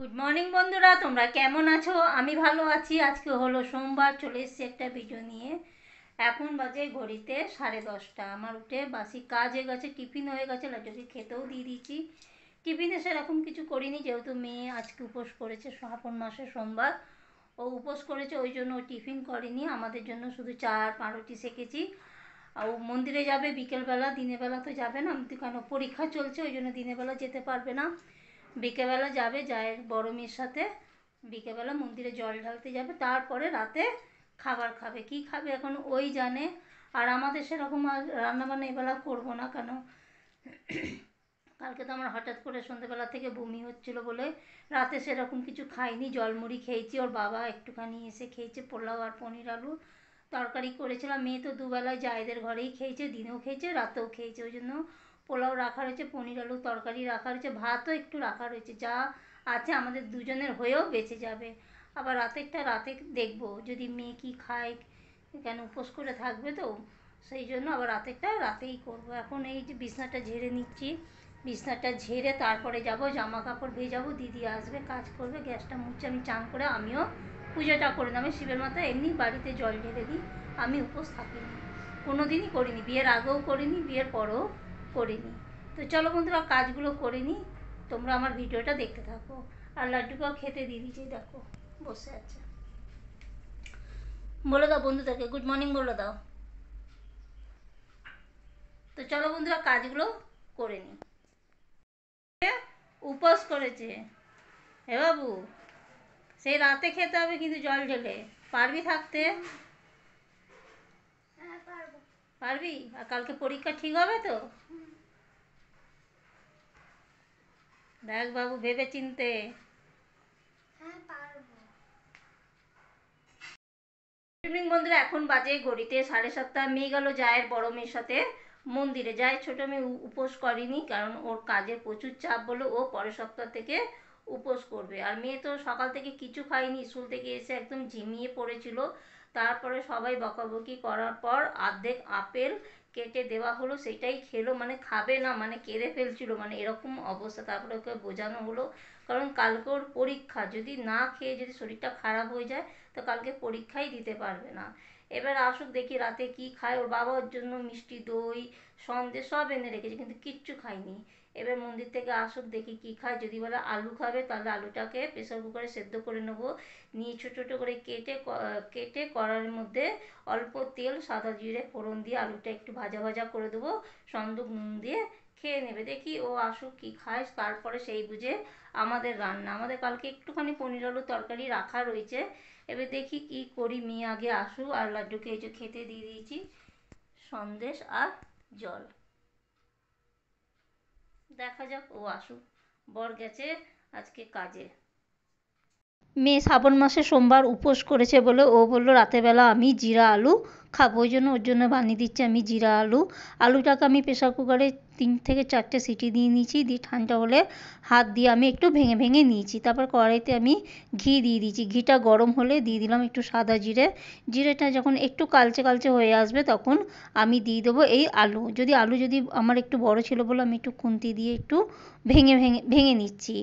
Good morning বন্ধুরা, তোমরা কেমন আছো? আমি ভালো আছি। আজকে হলো সোমবার, চলে এসেছি একটা ভিডিও নিয়ে। এখন বাজে ঘড়িতে 10:30। আমার উঠে বাসি কাজ হয়ে গেছে, টিফিন হয়ে গেছে, লাড্ডুকে খেতেও দিয়ে দিয়েছি। টিফিনে সেরকম কিছু করিনি, যেহেতু মেয়ে আজকে উপোস করেছে, শ্রাবণ মাসে সোমবার ও উপোস করেছে, ওই জন্য ও টিফিন করেনি। আমাদের জন্য শুধু চা আর পাউরুটি সেকেছি। আর ও মন্দিরে যাবে বিকেলবেলা, দিনের বেলা তো যাবে না, কেন পরীক্ষা চলছে, ওই জন্য দিনের বেলা যেতে পারবে না। বিকেলবেলা যাবে জায়ের বড় মেয়ের সাথে, বিকেলবেলা মন্দিরে জল ঢালতে যাবে, তারপরে রাতে খাবার খাবে। কি খাবে এখন ওই জানে। আর আমাদের সেরকম আর রান্নাবান্না এবেলা করবো না, কেন কালকে তো আমার হঠাৎ করে সন্ধ্যেবেলা থেকে বমি হচ্ছিল বলে রাতে সেরকম কিছু খাইনি, জলমুড়ি খেয়েছি। ওর বাবা একটুখানি এসে খেয়েছে, পোলাও আর পনির আলু তরকারি করেছিলাম। মেয়ে তো দুবেলায় জায়েদের ঘরেই খেয়েছে, দিনেও খেয়েছে, রাতেও খেয়েছে, ওই জন্য পোলাও রাখা রয়েছে, পনির আলু তরকারি রাখা রয়েছে, ভাতও একটু রাখা রয়েছে, যা আছে আমাদের দুজনের হয়েও বেঁচে যাবে। আবার রাতেরটা রাতে দেখবো যদি মেয়ে কি খায়, কেন উপোস করে থাকবে তো, সেই জন্য আবার রাতেরটা রাতেই করব। এখন এই যে বিছনাটা ঝেড়ে নিচ্ছি, বিছনাটা ঝেড়ে তারপরে যাব, জামা কাপড় ভেজাবো, দিদি আসবে কাজ করবে, গ্যাসটা মুছে আমি চান করে আমিও পুজোটা করে দিই। আমি শিবের মাথায় এমনি বাড়িতে জল ঢেলে দিই, আমি উপোস থাকিনি, কোনো দিনই করিনি, বিয়ের আগেও করিনি, বিয়ের পরেও করিনি। তো চলো বন্ধুরা, কাজগুলো করে নিই, তোমরা আমার ভিডিওটা দেখতে থাকো। আর লাড্ডুকেও খেতে দিয়ে দিয়েছি, দেখো বসে আছে। বলে দাও বন্ধুদেরকে গুড মর্নিং বলে দাও। তো চলো বন্ধুরা, কাজগুলো করে নিই। উপোস করেছে হে বাবু, সেই রাতে খেতে হবে কিন্তু জল ঢেলে। পারবি থাকতে? পারবি? আর কালকে পরীক্ষা ঠিক হবে তো? দেখ বাবু, ভেবে চিনতে। গুড ইভিনিং বন্ধুরা, এখন বাজে ঘড়িতে 7:30। মেয়ে গেল জায়ের বড় মেয়ের সাথে মন্দিরে। জায়ের ছোট মেয়ে উপোস করেনি, কারণ ওর কাজের প্রচুর চাপ বলে ও পরের সপ্তাহ থেকে উপোস করবে। আর মেয়ে তো সকাল থেকে কিছু খায়নি, স্কুল থেকে এসে একদম ঝিমিয়ে পড়েছিল। তারপরে সবাই বকাবকি করার পর অর্ধেক আপেল কেটে দেওয়া হলো, সেটাই খেলো, মানে খাবে না, মানে কেড়ে ফেলছিল, মানে এরকম অবস্থা। তারপরে ওকে বোঝানো হলো, কারণ কালকে ওর পরীক্ষা, যদি না খেয়ে যদি শরীরটা খারাপ হয়ে যায় তো কালকে পরীক্ষাই দিতে পারবে না। এবার আসুক, দেখি রাতে কি খায়। ওর বাবা ওর জন্য মিষ্টি দই সন্দেশ সব এনে রেখেছে, কিন্তু কিচ্ছু খায়নি। এবার মন্দির থেকে আসুক, দেখি কি খায়। যদি বলে আলু খাবে, তাহলে আলুটাকে প্রেসার কুকারে সেদ্ধ করে নেবো, নিয়ে ছোটো ছোটো করে কেটে কেটে কড়াইয়ের মধ্যে অল্প তেল সাদা জিরে ফোড়ন দিয়ে আলুটা একটু ভাজা ভাজা করে দেবো, সন্দক নুন দিয়ে খেয়ে নেবে। দেখি ও আসুক কি খায়, তারপরে সেই বুঝে আমাদের রান্না। আমাদের কালকে একটুখানি পনির আলু তরকারি রাখা রয়েছে, এবার দেখি কি করি। মেয়ে আগে আসুক। আর লাড্ডুকে এই যে খেতে দিয়ে দিয়েছি সন্দেশ আর জল, দেখা যাক ও আসুক। বর গেছে আজকে কাজে। মেয়ে শ্রাবণ মাসে সোমবার উপোস করেছে বলে ও বললো রাতের বেলা আমি জিরা আলু খাবো, ওই জন্য ওর জন্য বানিয়ে দিচ্ছি আমি জিরা আলু। আলুটাকে আমি প্রেসার কুকারে 3 থেকে 4টে সিটি দিয়ে নিয়েছি, দিয়ে ঠান্ডা হলে হাত দিয়ে আমি একটু ভেঙে ভেঙে নিয়েছি। তারপর কড়াইতে আমি ঘি দিয়ে দিয়েছি, ঘিটা গরম হলে দিয়ে দিলাম একটু সাদা জিরে। জিরেটা যখন একটু কালচে কালচে হয়ে আসবে তখন আমি দিয়ে দেবো এই আলু। আলু আমার একটু বড় ছিল বলে আমি একটু খুন্তি দিয়ে একটু ভেঙে ভেঙে ভেঙে নিচ্ছি।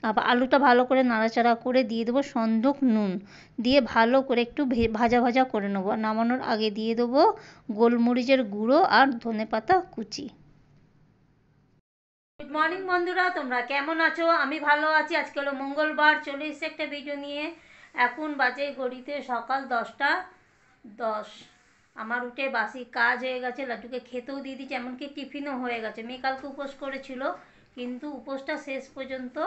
আবার আলুটা ভালো করে নাড়াচাড়া করে দিয়ে দেবো সন্দক নুন, দিয়ে ভালো করে একটু ভাজা ভাজা করে নেবো। নামানোর আগে দিয়ে দেবো গোলমরিচের গুঁড়ো আর ধনেপাতা কুচি। গুড মর্নিং বন্ধুরা, তোমরা কেমন আছো? আমি ভালো আছি। আজকে হলো মঙ্গলবার, চলে এসেছি একটা ভিডিও নিয়ে। এখন বাজে ঘড়িতে সকাল 10:10। আমার উঠে বাসি কাজ হয়ে গেছে, লাড্ডুকে খেতেও দিয়ে দিচ্ছি, এমনকি টিফিনও হয়ে গেছে। মেয়ে কালকে উপোস করেছিল, কিন্তু উপোসটা শেষ পর্যন্ত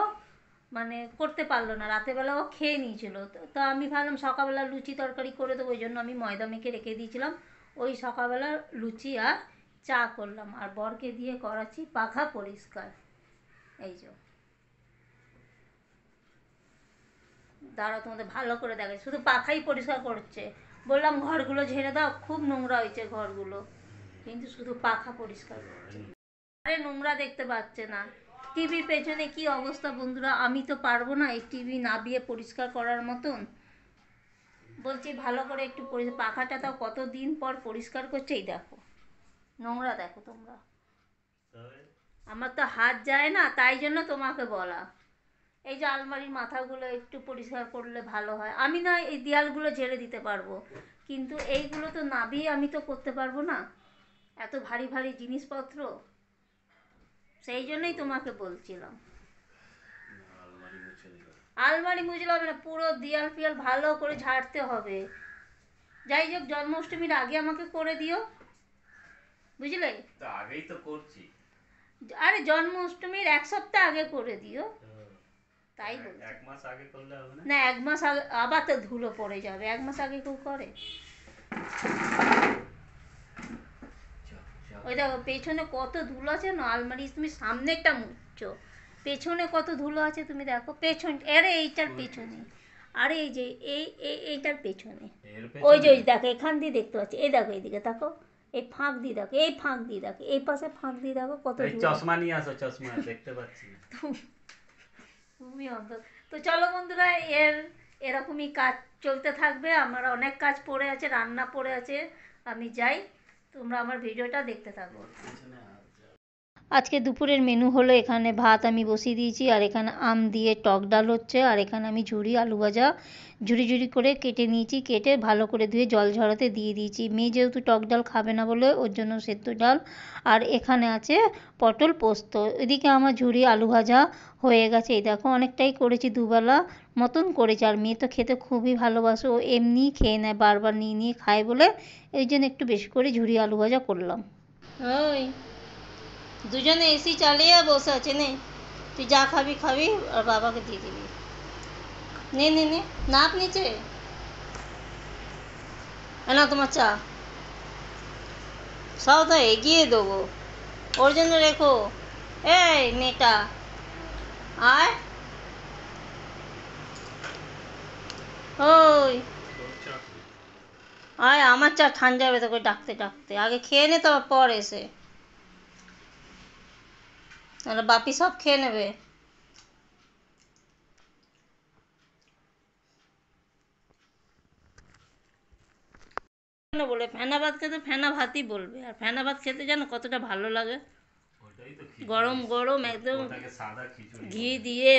মানে করতে পারলো না, রাতেরবেলা ও খেয়ে নিয়েছিল। তো আমি ভাবলাম সকালবেলা লুচি তরকারি করে দেবো, ওই জন্য আমি ময়দা মেখে রেখে দিয়েছিলাম। ওই সকালবেলা লুচি আর চা করলাম, আর বরকে দিয়ে করাচ্ছি পাখা পরিষ্কার। এই যে দাঁড়াও, তোমাদের ভালো করে দেখে, শুধু পাখাই পরিষ্কার করছে। বললাম ঘরগুলো ঝেড়ে দাও, খুব নোংরা হয়েছে ঘরগুলো, কিন্তু শুধু পাখা পরিষ্কার করছে। আরে নোংরা দেখতে পাচ্ছে না। টিভির পেছনে কি অবস্থা বন্ধুরা, আমি তো পারবো না এই টিভি নাবিয়ে পরিষ্কার করার মতন। বলছি ভালো করে একটু পাখাটা তাও কতদিন পর পরিষ্কার করছে। এই দেখো নোংরা, দেখো তোমরা, আমার তো হাত যায় না, তাই জন্য তোমাকে বলা। এই যে আলমারির মাথাগুলো একটু পরিষ্কার করলে ভালো হয়। আমি না এই দেয়ালগুলো ঝেড়ে দিতে পারবো, কিন্তু এইগুলো তো নাবিয়ে আমি তো করতে পারবো না, এত ভারী ভারী জিনিসপত্র। সেই জন্যই তোমাকে বলছিলাম। আলমারি মুছলে হবে না, পুরো দেয়াল ফিয়াল ভালো করে ঝাড়তে হবে। যাই হোক, জন্মাষ্টমীর আগে আমাকে করে দিও, বুঝলে? তো আগেই তো করছি। আরে জন্মাষ্টমীর 1 সপ্তাহ আগে করে দিও, তাই বলছি। 1 মাস আগে করলে হবে না? না, 1 মাস আগে আবার তো ধুলো পড়ে যাবে, 1 মাস আগে কেউ করে? ওই দেখো পেছনে কত ধুলো আছে না আলমারি, তুমি সামনেরটা মুছছো, পেছনে কত ধুলো আছে তুমি দেখো। পেছন, আরে এইটার পেছনে, আরে এই যে এইটার পেছনে, ওই যে দেখো এখান দিয়ে দেখতে পাচ্ছি, এই দেখো এইদিকে দেখো, এই ফাঁক দিয়ে দেখো, এই ফাঁক দিয়ে দেখো, এই পাশে ফাঁক দিয়ে দেখো কত ধুলো। চশমা নিয়ে আসো, চশমা দেখতে পাচ্ছি না। তুমি অন্ত। তো চলো বন্ধুরা, এরকমই কাজ চলতে থাকবে। আমার অনেক কাজ পড়ে আছে, রান্না পড়ে আছে, আমি যাই, তোমরা আমার ভিডিওটা দেখতে থাকো। আজকে দুপুরের মেনু হলো, এখানে ভাত আমি বসিয়ে দিয়েছি, আর এখানে আম দিয়ে টক ডাল হচ্ছে, আর এখানে আমি ঝুরি আলু ভাজা ঝুরি ঝুরি করে কেটে নিয়েছি, কেটে ভালো করে ধুয়ে জল ঝরাতে দিয়ে দিয়েছি। মেয়ে যেহেতু টক ডাল খাবে না বলে ওর জন্য সেদ্ধ ডাল, আর এখানে আছে পটল পোস্ত। এদিকে আমার ঝুরি আলু ভাজা হয়ে গেছে। এই দেখো অনেকটাই করেছি, দুবেলা মতন করেছি, আর মেয়ে তো খেতে খুবই ভালোবাসে, ও এমনিই খেয়ে নেয়, বারবার নিয়ে নিয়ে খায় বলে এই জন্য একটু বেশি করে ঝুরি আলু ভাজা করলাম। ওই দুজনে এসি চালিয়ে বসে আছে, নে তুই যা খাবি খাবি, আর বাবাকে দিয়ে দিবি। নে নে নে, নাপ নিচে, না তোমার চা সব তো এগিয়ে দেবো, ওর জন্য রেখো। এই মেয়েটা আয়, ওই আয়, আমার চা ঠান্ডা যাবে তোকে ডাকতে ডাকতে, আগে খেয়ে নে তারপর এসে, নাহলে বাপি সব খেয়ে নেবে। বলে ফেনা ভাত খেতে ফেনা ভাতই বলবে, আর ফেনা ভাত খেতে জানো কতটা ভালো লাগে, গরম গরম একদম ঘি দিয়ে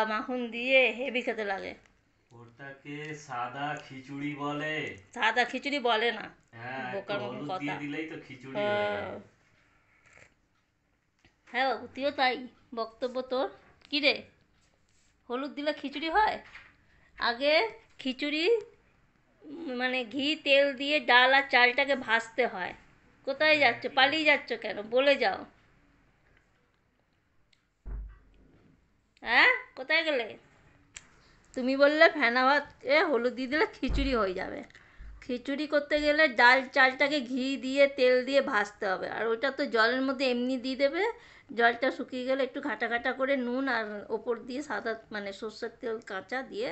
মাখন দিয়ে হেভি খেতে লাগে। ওটাকে সাদা খিচুড়ি বলে। সাদা খিচুড়ি বলে না, হ্যাঁ, বোকার মতো হলুদ কথা। দিয়ে দিলেই তো খিচুড়ি হয়ে গেল। হ্যাঁ বাবু, তুইও তাই বক্তব্য তোর। কী রে, হলুদ দিলে খিচুড়ি হয়? আগে খিচুড়ি মানে ঘি তেল দিয়ে ডাল আর চালটাকে ভাজতে হয়। কোথায় যাচ্ছ, পালিয়ে যাচ্ছ কেন, বলে যাও। হ্যাঁ, কোথায় গেলে? তুমি বললে ফেনা ভাত হলুদ দিয়ে দিলে খিচুড়ি হয়ে যাবে। খিচুড়ি করতে গেলে ডাল চালটাকে ঘি দিয়ে তেল দিয়ে ভাজতে হবে, আর ওটা তো জলের মধ্যে এমনি দিয়ে দেবে, জলটা শুকিয়ে গেলে একটু ঘাটা ঘাটা করে নুন আর ওপর দিয়ে সাদা মানে সর্ষের তেল কাঁচা দিয়ে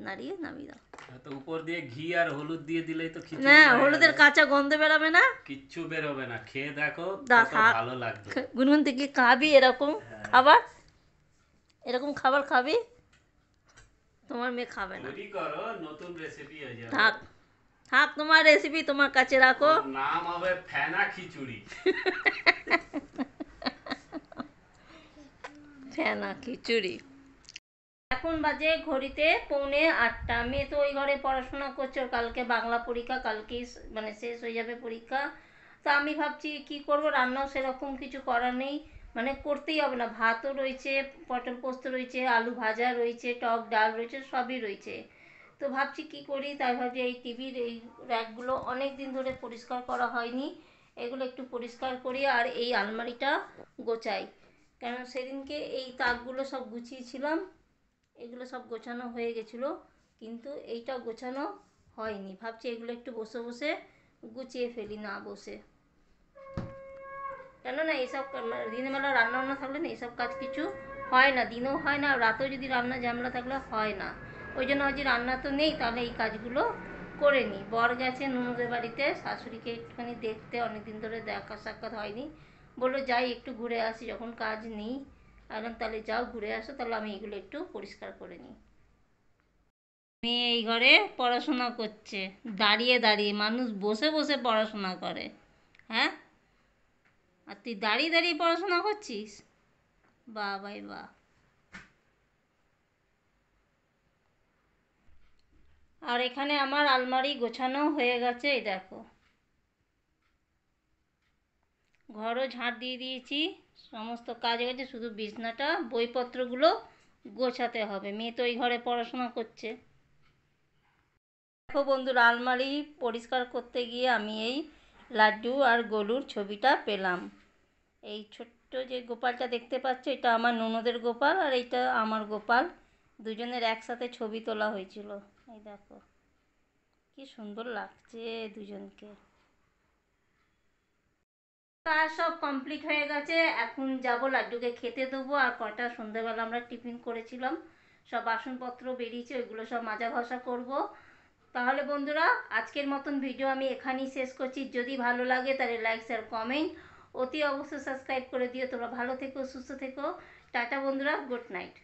নাড়িয়ে নামিয়ে দাও। তো উপর দিয়ে ঘি আর হলুদ দিয়ে দিলেই তো খিচুড়ি না, হয়ে হলুদের গেল। কাঁচা গন্ধ বেরোবে না, কিচ্ছু বেরোবে না, খেয়ে দেখো কত ভালো লাগবে। গুনগুন থেকে খাবি এরকম খাবার, এরকম খাবার খাবি, তোমার মেয়ে খাবে না। তৈরি করো, নতুন রেসিপি হয়ে যাবে। থাক থাক, তোমার রেসিপি তোমার কাছে রাখো। ওর নাম হবে ফেনা খিচুড়ি। ফেনা খিচুড়ি। এখন বাজে ঘড়িতে 7:45। মেয়ে তো ওই ঘরে পড়াশোনা করছে, ওর কালকে বাংলা পরীক্ষা, কালকেই মানে শেষ হয়ে যাবে পরীক্ষা। তো আমি ভাবছি কি করব, রান্নাও সেরকম কিছু করার নেই, মানে করতেই হবে না, ভাতও রয়েছে, পটল পোস্ত রয়েছে, আলু ভাজা রয়েছে, টক ডাল রয়েছে, সবই রয়েছে। তো ভাবছি কি করি, তাই ভাবছি এই টিভির এই র্যাকগুলো অনেক দিন ধরে পরিষ্কার করা হয়নি, এগুলো একটু পরিষ্কার করি, আর এই আলমারিটা গোছাই, কারণ সেদিনকে এই তাকগুলো সব গুছিয়েছিলাম, এগুলো সব গোছানো হয়ে গেছিলো, কিন্তু এইটা গোছানো হয়নি। ভাবছি এগুলো একটু বসে বসে গুছিয়ে ফেলি, না বসে, কেননা এইসব দিনের বেলা রান্না বান্না থাকলে না এইসব কাজ কিছু হয় না, দিনেও হয় না, আর রাতেও যদি রান্না ঝামেলা থাকলে হয় না। ওই জন্য আজ রান্না তো নেই, তাহলে এই কাজগুলো করে নিই। বর গেছে ননদের বাড়িতে শাশুড়িকে একটুখানি দেখতে, অনেকদিন ধরে দেখা সাক্ষাৎ হয়নি, বললো যাই একটু ঘুরে আসি, যখন কাজ নেই। এখন তাহলে যাও ঘুরে আসো, তাহলে আমি এগুলো একটু পরিষ্কার করে নিই। মেয়ে এই ঘরে পড়াশোনা করছে, দাঁড়িয়ে দাঁড়িয়ে, মানুষ বসে বসে পড়াশোনা করে, হ্যাঁ, আর তুই দাঁড়িয়ে দাঁড়িয়ে পড়াশোনা করছিস, বাহ ভাই বাহ। আর এখানে আমার আলমারি গোছানো হয়ে গেছে, এই দেখো। ঘরও ঝাঁট দিয়ে দিয়েছি, সমস্ত কাজ হয়ে গেছে, শুধু বিছনাটা বইপত্রগুলো গোছাতে হবে। মেয়ে তো এই ঘরে পড়াশোনা করছে। দেখো বন্ধুরা, আলমারি পরিষ্কার করতে গিয়ে আমি এই লাড্ডু আর গোলুর ছবিটা পেলাম। এই ছোট্ট যে গোপালটা দেখতে পাচ্ছ, এটা আমার ননদের গোপাল আর এইটা আমার গোপাল, দুজনের একসাথে ছবি তোলা হয়েছিল। এই দেখো কি সুন্দর লাগছে দুজনকে। কাজ সব কমপ্লিট হয়ে গেছে, এখন যাব লাড্ডুকে খেতে দেবো। আর কটা সন্ধ্যেবেলা আমরা টিফিন করেছিলাম, সব বাসনপত্র বেরিয়েছে, ওইগুলো সব মাজা ঘষা করব। তাহলে বন্ধুরা, আজকের মতন ভিডিও আমি এখানেই শেষ করছি। যদি ভালো লাগে তাহলে লাইক শেয়ার কমেন্ট অতি অবশ্যই সাবস্ক্রাইব করে দিও। তোমরা ভালো থেকো, সুস্থ থেকো। টাটা বন্ধুরা, গুড নাইট।